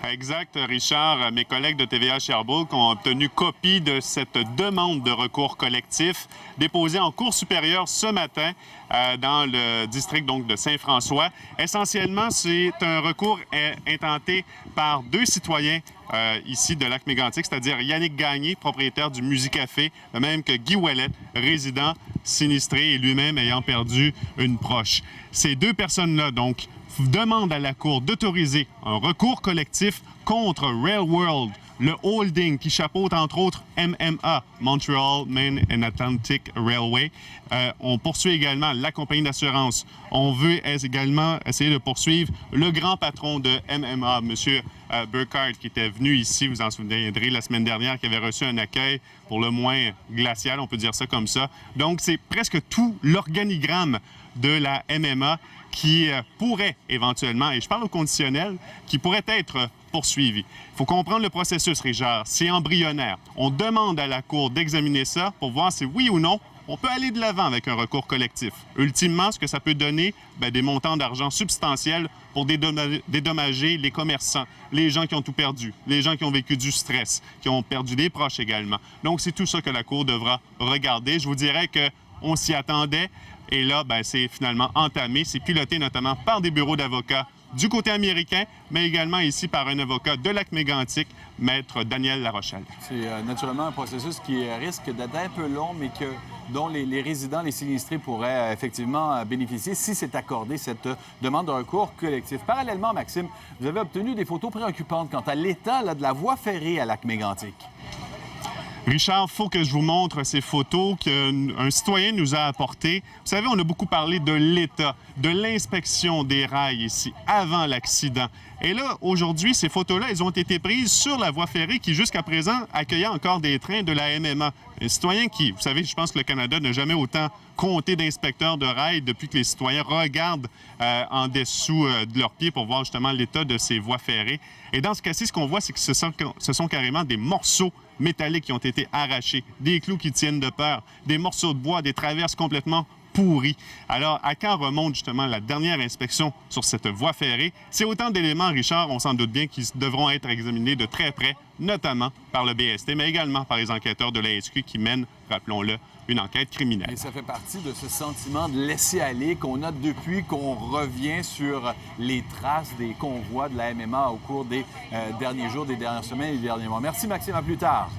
Exact, Richard. Mes collègues de TVA Sherbrooke ont obtenu copie de cette demande de recours collectif déposée en Cour supérieure ce matin dans le district donc, de Saint-François. Essentiellement, c'est un recours intenté par deux citoyens ici de Lac-Mégantic, c'est-à-dire Yannick Gagné, propriétaire du Musicafé, de même que Guy Ouellet, résident sinistré et lui-même ayant perdu une proche. Ces deux personnes-là, donc, demande à la Cour d'autoriser un recours collectif contre Rail World, le holding qui chapeaute entre autres MMA, Montreal, Main and Atlantic Railway. On poursuit également la compagnie d'assurance. On veut également essayer de poursuivre le grand patron de MMA, M. Burkhardt, qui était venu ici, vous en souviendrez, la semaine dernière, qui avait reçu un accueil pour le moins glacial, on peut dire ça comme ça. Donc, c'est presque tout l'organigramme de la MMA qui pourrait éventuellement, et je parle au conditionnel, qui pourrait être poursuivi. Il faut comprendre le processus, Richard. C'est embryonnaire. On demande à la Cour d'examiner ça pour voir si oui ou non, on peut aller de l'avant avec un recours collectif. Ultimement, ce que ça peut donner, des montants d'argent substantiels pour dédommager les commerçants, les gens qui ont tout perdu, les gens qui ont vécu du stress, qui ont perdu des proches également. Donc, c'est tout ça que la Cour devra regarder. Je vous dirais qu'on s'y attendait. Et là, c'est finalement entamé. C'est piloté notamment par des bureaux d'avocats du côté américain, mais également ici par un avocat de Lac-Mégantic, Maître Daniel Larochelle. C'est naturellement un processus qui risque d'être un peu long, mais dont les résidents, les sinistrés pourraient effectivement bénéficier si c'est accordé, cette demande de recours collectif. Parallèlement, Maxime, vous avez obtenu des photos préoccupantes quant à l'état de la voie ferrée à Lac-Mégantic. Richard, il faut que je vous montre ces photos qu'un citoyen nous a apportées. Vous savez, on a beaucoup parlé de l'état, de l'inspection des rails ici, avant l'accident. Et là, aujourd'hui, ces photos-là, elles ont été prises sur la voie ferrée qui, jusqu'à présent, accueillait encore des trains de la MMA. Un citoyen qui, vous savez, je pense que le Canada n'a jamais autant compté d'inspecteurs de rails depuis que les citoyens regardent en dessous de leurs pieds pour voir justement l'état de ces voies ferrées. Et dans ce cas-ci, ce qu'on voit, c'est que ce sont carrément des morceaux métalliques qui ont été arrachés, des clous qui tiennent de peur, des morceaux de bois, des traverses complètement pourries. Alors, à quand remonte justement la dernière inspection sur cette voie ferrée? C'est autant d'éléments, Richard, on s'en doute bien, qui devront être examinés de très près, notamment par le BST, mais également par les enquêteurs de la SQ qui mènent, rappelons-le, une enquête criminelle. Et ça fait partie de ce sentiment de laisser-aller qu'on a depuis qu'on revient sur les traces des convois de la MMA au cours des derniers jours, des dernières semaines et des derniers mois. Merci, Maxime. À plus tard.